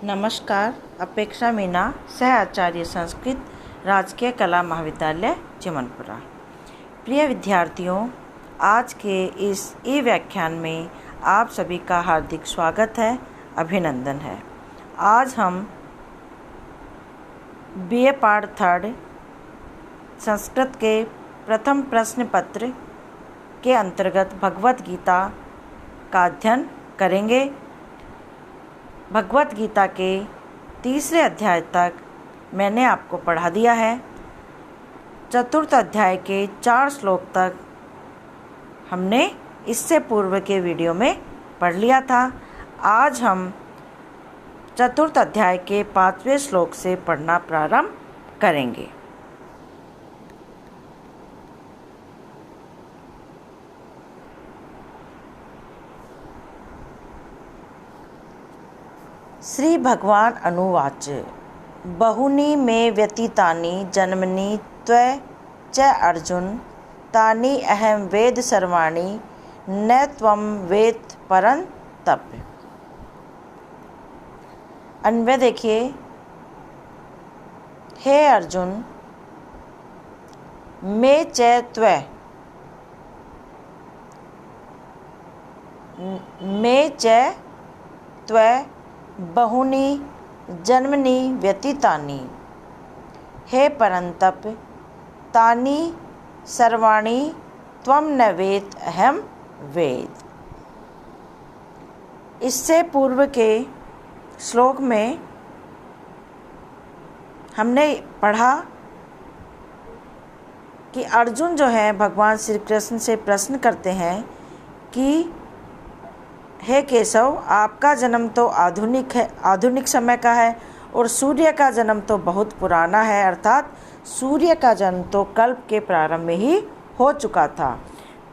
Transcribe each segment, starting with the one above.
नमस्कार। अपेक्षा मीना, सह आचार्य संस्कृत, राजकीय कला महाविद्यालय चिमनपुरा। प्रिय विद्यार्थियों, आज के इस ई व्याख्यान में आप सभी का हार्दिक स्वागत है, अभिनंदन है। आज हम BA पार्ट 3 संस्कृत के प्रथम प्रश्न पत्र के अंतर्गत भगवत गीता का अध्ययन करेंगे। भगवत गीता के तीसरे अध्याय तक मैंने आपको पढ़ा दिया है। चतुर्थ अध्याय के 4 श्लोक तक हमने इससे पूर्व के वीडियो में पढ़ लिया था। आज हम चतुर्थ अध्याय के 5वें श्लोक से पढ़ना प्रारंभ करेंगे। श्री भगवान अनुवाच बहुनी मे व्यतीतानि जन्मनि त्वं च अर्जुन तानि अहं वेद सर्वाणि न त्वं वेद परं तप। अन्वय देखिए। हे अर्जुन, मे च त्वं, मे च त्वं बहुनी जन्मनि व्यतीतानि, हे परंतप तानि सर्वाणि त्वं न वेद अहं वेद। इससे पूर्व के श्लोक में हमने पढ़ा कि अर्जुन जो है भगवान श्री कृष्ण से प्रश्न करते हैं कि हे केशव, आपका जन्म तो आधुनिक समय का है और सूर्य का जन्म तो बहुत पुराना है, अर्थात सूर्य का जन्म तो कल्प के प्रारंभ में ही हो चुका था।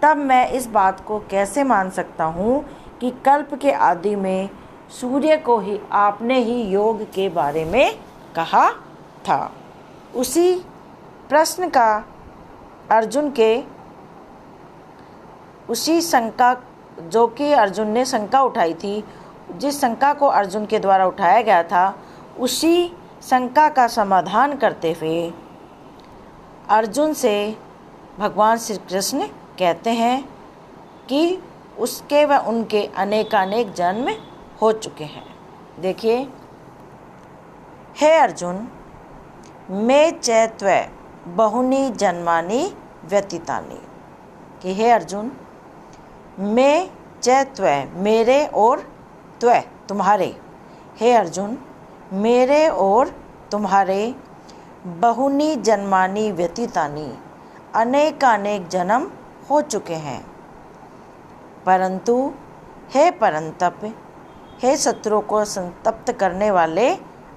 तब मैं इस बात को कैसे मान सकता हूँ कि कल्प के आदि में सूर्य को ही आपने ही योग के बारे में कहा था। उसी प्रश्न का अर्जुन के उसी शंका जो कि अर्जुन ने शंका उठाई थी, जिस शंका को अर्जुन के द्वारा उठाया गया था, उसी शंका का समाधान करते हुए अर्जुन से भगवान श्री कृष्ण कहते हैं कि उसके व उनके अनेकानेक जन्म हो चुके हैं। देखिए, हे अर्जुन, मे च त्वं बहुनी जन्मानि व्यतीतानि, कि हे अर्जुन, मैं च त्वं, मेरे और त्वं तुम्हारे, हे अर्जुन, मेरे और तुम्हारे बहुनी जन्मानि व्यतीतानि, अनेकानेक जन्म हो चुके हैं। परंतु हे परंतप, हे शत्रुओं को संतप्त करने वाले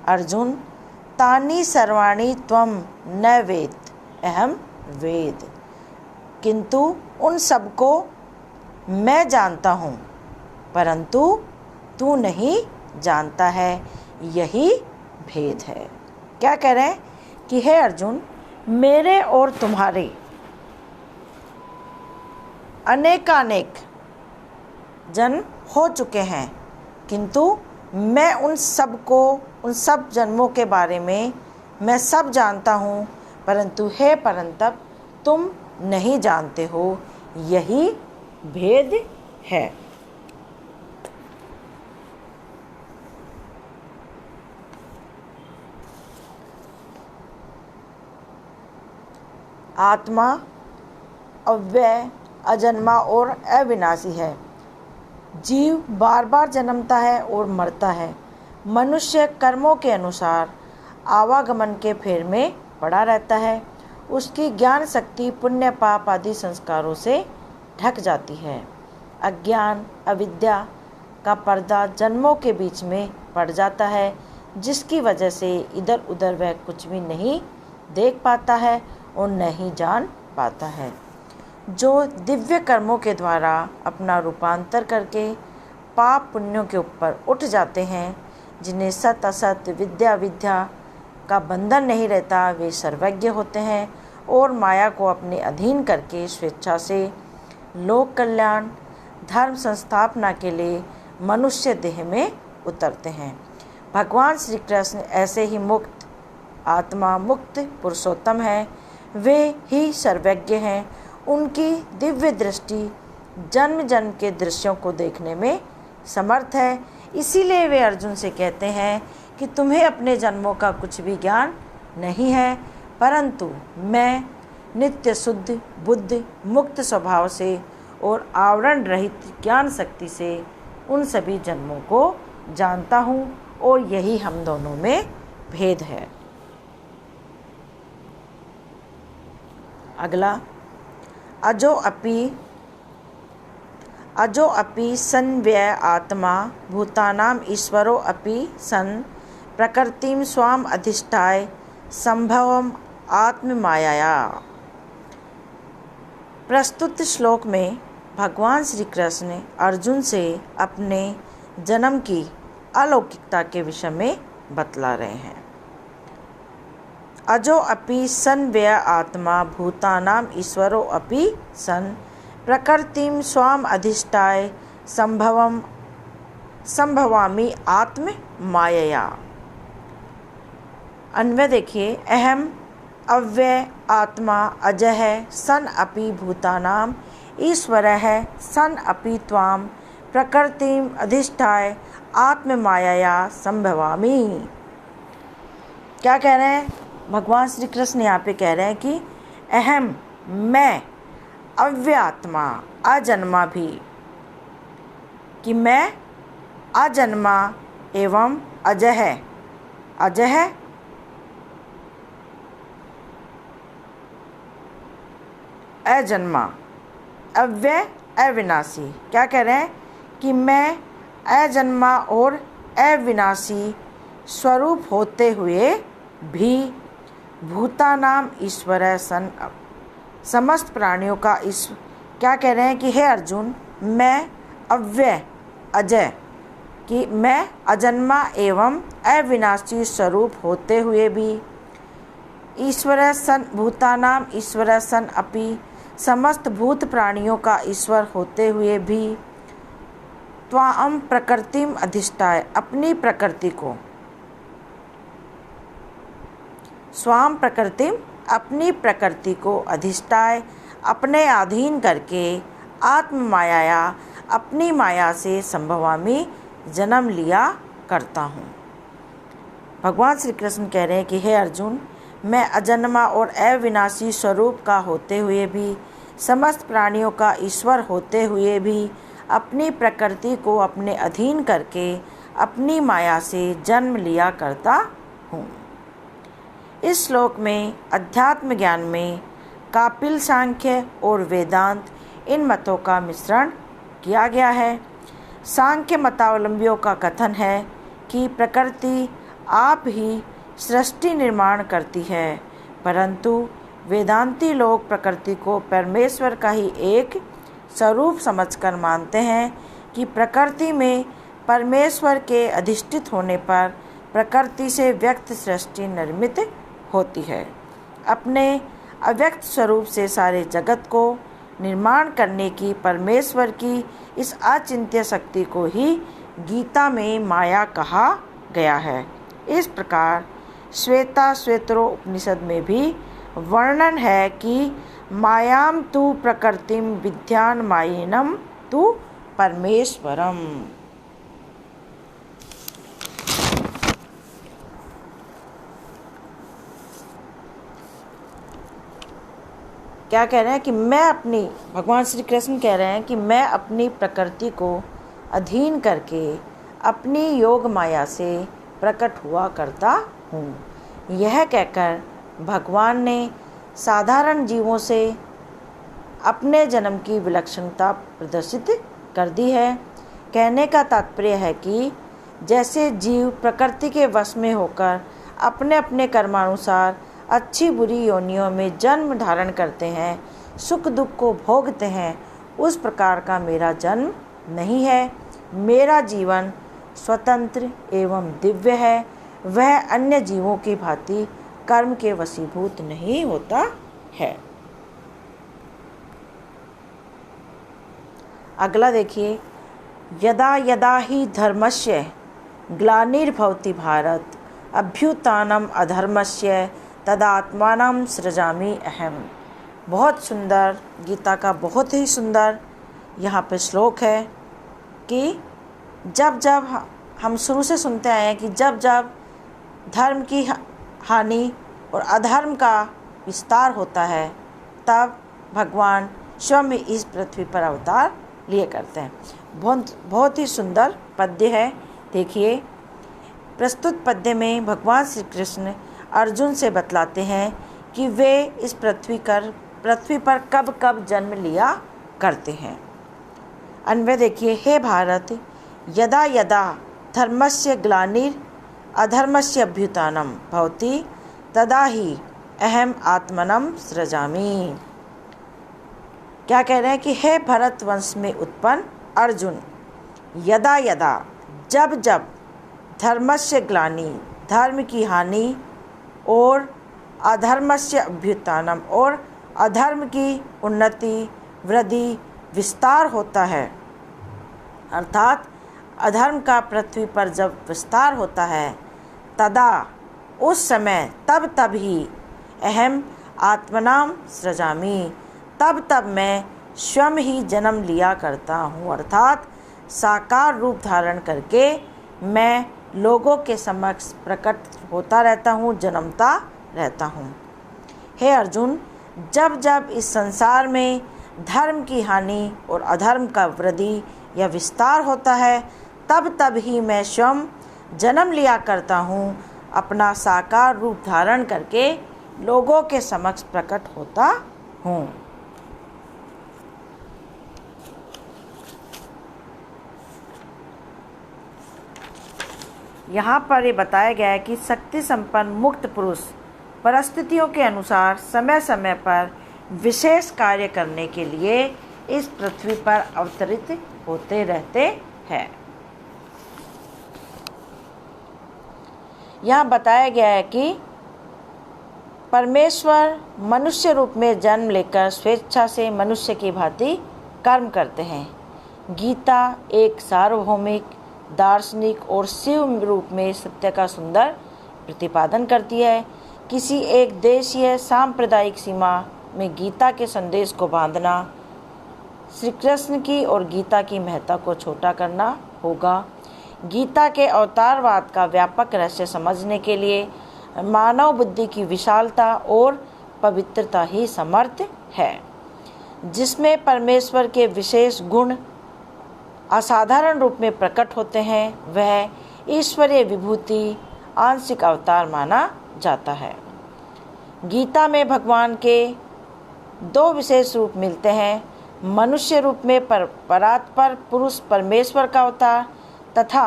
अर्जुन, तानि सर्वाणि त्वं न वेद अहं वेद, किंतु उन सबको मैं जानता हूँ परंतु तू नहीं जानता है, यही भेद है। क्या कह रहे हैं कि हे अर्जुन, मेरे और तुम्हारे अनेकानेक जन्म हो चुके हैं, किंतु मैं उन सब जन्मों के बारे में मैं सब जानता हूँ, परंतु हे परंतप तुम नहीं जानते हो, यही भेद है। आत्मा अव्यय, अजन्मा और अविनाशी है। जीव बार बार जन्मता है और मरता है। मनुष्य कर्मों के अनुसार आवागमन के फेर में पड़ा रहता है। उसकी ज्ञान शक्ति पुण्य पाप आदि संस्कारों से ढक जाती है। अज्ञान अविद्या का पर्दा जन्मों के बीच में पड़ जाता है, जिसकी वजह से इधर उधर वह कुछ भी नहीं देख पाता है और नहीं जान पाता है। जो दिव्य कर्मों के द्वारा अपना रूपांतर करके पाप पुण्यों के ऊपर उठ जाते हैं, जिन्हें सत असत विद्या का बंधन नहीं रहता, वे सर्वज्ञ होते हैं और माया को अपने अधीन करके स्वेच्छा से लोक कल्याण धर्म संस्थापना के लिए मनुष्य देह में उतरते हैं। भगवान श्री कृष्ण ऐसे ही मुक्त आत्मा, मुक्त पुरुषोत्तम हैं। वे ही सर्वज्ञ हैं। उनकी दिव्य दृष्टि जन्म जन्म के दृश्यों को देखने में समर्थ है। इसीलिए वे अर्जुन से कहते हैं कि तुम्हें अपने जन्मों का कुछ भी ज्ञान नहीं है, परंतु मैं नित्य शुद्ध बुद्ध मुक्त स्वभाव से और आवरण रहित ज्ञान शक्ति से उन सभी जन्मों को जानता हूँ, और यही हम दोनों में भेद है। अगला, अजो अपि सन व्यय आत्मा भूतानाम ईश्वरो अपि सन प्रकृतिम स्वाम अधिष्ठाय संभवम आत्म मायाया। प्रस्तुत श्लोक में भगवान श्री कृष्ण अर्जुन से अपने जन्म की अलौकिकता के विषय में बतला रहे हैं। अजो अपि सन व्यय आत्मा भूतानाम ईश्वरो अपि सन प्रकृतिम स्वाम अधिष्ठाय संभवामि आत्म मायया। अन्वय देखिए, अहम अव्यय आत्मा अजः सन अपि भूतानाम ईश्वरः सन अपि त्वाम प्रकृतिम अधिष्ठाय आत्म मायया संभवामि। क्या कह रहे हैं भगवान श्री कृष्ण? यहाँ पे कह रहे हैं कि अहम, मैं, अव्यय आत्मा, अजन्मा भी, कि मैं अजन्मा एवं अजह, अजह अजन्मा, अव्यय अविनाशी। क्या कह रहे हैं कि मैं अजन्मा और अविनाशी स्वरूप होते हुए भी भूतानाम ईश्वर सन समस्त प्राणियों का ईश्वर। क्या कह रहे हैं कि हे अर्जुन, मैं अव्यय अजय, कि मैं अजन्मा एवं अविनाशी स्वरूप होते हुए भी ईश्वर सन भूतानाम ईश्वर सन अपि समस्त भूत प्राणियों का ईश्वर होते हुए भी त्वाम प्रकृतिम अधिष्ठाय अपनी प्रकृति को, स्वाम प्रकृतिम अपनी प्रकृति को अधिष्ठाय अपने अधीन करके आत्म मायाया अपनी माया से संभवामी जन्म लिया करता हूँ। भगवान श्री कृष्ण कह रहे हैं कि हे अर्जुन, मैं अजन्मा और अविनाशी स्वरूप का होते हुए भी समस्त प्राणियों का ईश्वर होते हुए भी अपनी प्रकृति को अपने अधीन करके अपनी माया से जन्म लिया करता हूँ। इस श्लोक में अध्यात्म ज्ञान में कापिल, सांख्य और वेदांत इन मतों का मिश्रण किया गया है। सांख्य मतावलंबियों का कथन है कि प्रकृति आप ही सृष्टि निर्माण करती है, परंतु वेदांती लोग प्रकृति को परमेश्वर का ही एक स्वरूप समझकर मानते हैं कि प्रकृति में परमेश्वर के अधिष्ठित होने पर प्रकृति से व्यक्त सृष्टि निर्मित होती है। अपने अव्यक्त स्वरूप से सारे जगत को निर्माण करने की परमेश्वर की इस अचिंत्य शक्ति को ही गीता में माया कहा गया है। इस प्रकार श्वेता श्वेतरो उपनिषद में भी वर्णन है कि मायाम तु प्रकृतिम विद्यान मायिनम तु परमेश्वरम। क्या कह रहे हैं कि मैं अपनी, भगवान श्री कृष्ण कह रहे हैं कि मैं अपनी प्रकृति को अधीन करके अपनी योग माया से प्रकट हुआ करता हूँ। यह कहकर भगवान ने साधारण जीवों से अपने जन्म की विलक्षणता प्रदर्शित कर दी है। कहने का तात्पर्य है कि जैसे जीव प्रकृति के वश में होकर अपने अपने कर्मानुसार अच्छी बुरी योनियों में जन्म धारण करते हैं, सुख दुख को भोगते हैं, उस प्रकार का मेरा जन्म नहीं है। मेरा जीवन स्वतंत्र एवं दिव्य है। वह अन्य जीवों की भांति कर्म के वशीभूत नहीं होता है। अगला देखिए, यदा यदा ही धर्मस्य ग्लानिर्भवति भारत अभ्युत्थानम् अधर्मस्य तदात्मानं सृजामि अहम्। बहुत सुंदर, गीता का बहुत ही सुंदर यहाँ पे श्लोक है कि जब जब हम शुरू से सुनते आए हैं कि जब जब धर्म की हानि और अधर्म का विस्तार होता है तब भगवान स्वयं इस पृथ्वी पर अवतार लिए करते हैं। बहुत ही सुंदर पद्य है। देखिए, प्रस्तुत पद्य में भगवान श्री कृष्ण अर्जुन से बतलाते हैं कि वे इस पृथ्वी पर कब कब जन्म लिया करते हैं। अन्वय देखिए, हे भारत, यदा यदा धर्मस्य ग्लानिर अधर्मस्य अभ्युत्थानं भवति तदा ही अहम आत्मनं सृजामि। क्या कह रहे हैं कि हे भरत वंश में उत्पन्न अर्जुन, यदा यदा जब जब धर्मस्य ग्लानि धर्म की हानि और अधर्मस्य अभ्युत्थानम और अधर्म की उन्नति वृद्धि विस्तार होता है, अर्थात अधर्म का पृथ्वी पर जब विस्तार होता है तदा उस समय तब ही अहम आत्मनाम सृजामि, तब मैं स्वयं ही जन्म लिया करता हूँ, अर्थात साकार रूप धारण करके मैं लोगों के समक्ष प्रकट होता रहता हूँ, जन्मता रहता हूँ। हे अर्जुन, जब जब इस संसार में धर्म की हानि और अधर्म का वृद्धि या विस्तार होता है तब ही मैं स्वयं जन्म लिया करता हूँ, अपना साकार रूप धारण करके लोगों के समक्ष प्रकट होता हूँ। यहाँ पर ये बताया गया है कि शक्ति संपन्न मुक्त पुरुष परिस्थितियों के अनुसार समय समय पर विशेष कार्य करने के लिए इस पृथ्वी पर अवतरित होते रहते हैं। यहाँ बताया गया है कि परमेश्वर मनुष्य रूप में जन्म लेकर स्वेच्छा से मनुष्य की भांति कर्म करते हैं। गीता एक सार्वभौमिक दार्शनिक और शिव रूप में सत्य का सुंदर प्रतिपादन करती है। किसी एक देशीय सांप्रदायिक सीमा में गीता के संदेश को बांधना श्री कृष्ण की और गीता की महत्ता को छोटा करना होगा। गीता के अवतारवाद का व्यापक रहस्य समझने के लिए मानव बुद्धि की विशालता और पवित्रता ही समर्थ है, जिसमें परमेश्वर के विशेष गुण असाधारण रूप में प्रकट होते हैं। वह ईश्वरीय विभूति आंशिक अवतार माना जाता है। गीता में भगवान के दो विशेष रूप मिलते हैं, मनुष्य रूप में परात्पर पुरुष परमेश्वर का अवतार तथा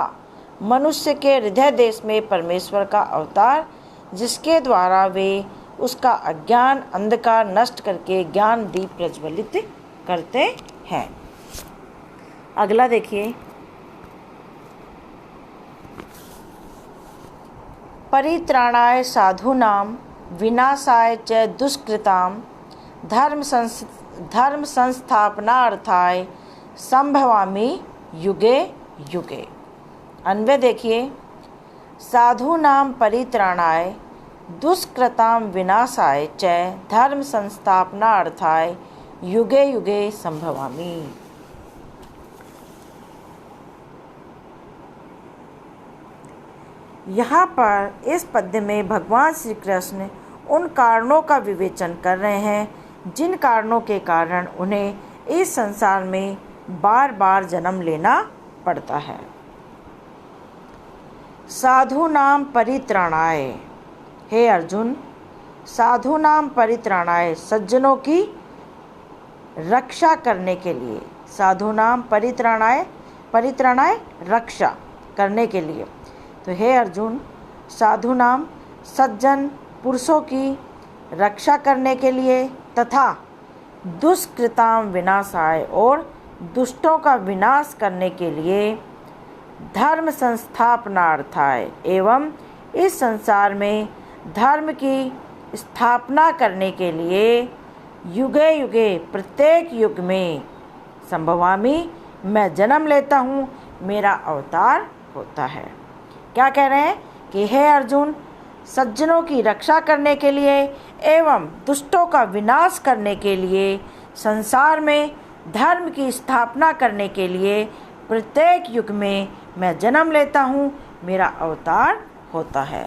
मनुष्य के हृदय देश में परमेश्वर का अवतार, जिसके द्वारा वे उसका अज्ञान अंधकार नष्ट करके ज्ञान दीप प्रज्वलित करते हैं। अगला देखिए, परित्राणाय साधूनां विनाशाय च दुष्कृतां धर्म संस्थापनार्थाय संभवामि युगे युगे। अन्वय देखिए, साधूनां परित्राणाय दुष्कृतां विनाशाय च धर्म संस्थापनार्थाय युगे युगे संभवामि। यहाँ पर इस पद्य में भगवान श्री कृष्ण उन कारणों का विवेचन कर रहे हैं जिन कारणों के कारण उन्हें इस संसार में बार बार जन्म लेना पड़ता है। साधूनां परित्राणाय, हे अर्जुन, साधूनां परित्राणाय सज्जनों की रक्षा करने के लिए, साधूनां परित्राणाय रक्षा करने के लिए। तो हे अर्जुन, साधूनां सज्जन पुरुषों की रक्षा करने के लिए तथा दुष्कृतां विनाशाय और दुष्टों का विनाश करने के लिए, धर्म संस्थापनार्थाय एवं इस संसार में धर्म की स्थापना करने के लिए, युगे युगे प्रत्येक युग में संभवामि मैं जन्म लेता हूँ, मेरा अवतार होता है। क्या कह रहे हैं कि हे अर्जुन, सज्जनों की रक्षा करने के लिए एवं दुष्टों का विनाश करने के लिए, संसार में धर्म की स्थापना करने के लिए प्रत्येक युग में मैं जन्म लेता हूँ, मेरा अवतार होता है।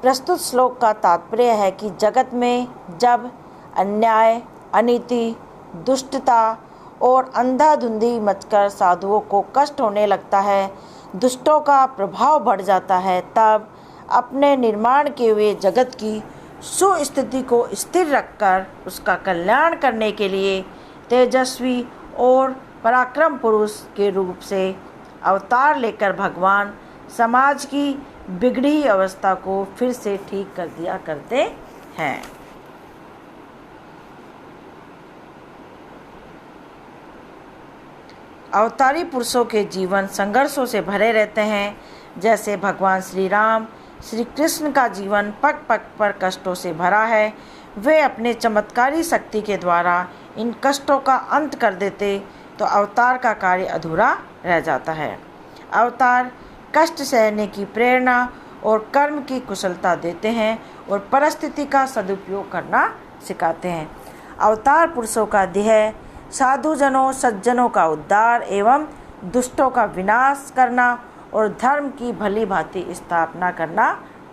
प्रस्तुत श्लोक का तात्पर्य है कि जगत में जब अन्याय, अनीति, दुष्टता और अंधाधुंधी मचकर साधुओं को कष्ट होने लगता है, दुष्टों का प्रभाव बढ़ जाता है, तब अपने निर्माण किए हुए जगत की सुस्थिति को स्थिर रखकर उसका कल्याण करने के लिए तेजस्वी और पराक्रम पुरुष के रूप से अवतार लेकर भगवान समाज की बिगड़ी अवस्था को फिर से ठीक कर दिया करते हैं। अवतारी पुरुषों के जीवन संघर्षों से भरे रहते हैं। जैसे भगवान श्री राम, श्री कृष्ण का जीवन पग पग पर कष्टों से भरा है। वे अपने चमत्कारी शक्ति के द्वारा इन कष्टों का अंत कर देते तो अवतार का कार्य अधूरा रह जाता है। अवतार कष्ट सहने की प्रेरणा और कर्म की कुशलता देते हैं और परिस्थिति का सदुपयोग करना सिखाते हैं। अवतार पुरुषों का ध्येय साधुजनों, सज्जनों का उद्धार एवं दुष्टों का विनाश करना और धर्म की भली भांति स्थापना करना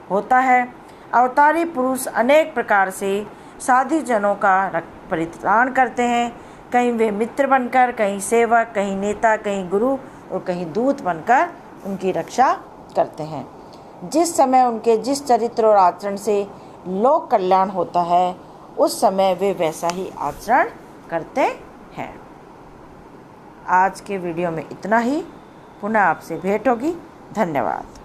होता है। अवतारी पुरुष अनेक प्रकार से साधुजनों का परित्राण करते हैं। कहीं वे मित्र बनकर, कहीं सेवक, कहीं नेता, कहीं गुरु और कहीं दूत बनकर उनकी रक्षा करते हैं। जिस समय उनके जिस चरित्र और आचरण से लोक कल्याण होता है, उस समय वे वैसा ही आचरण करते हैं। आज के वीडियो में इतना ही। पुनः आपसे भेंट होगी। धन्यवाद।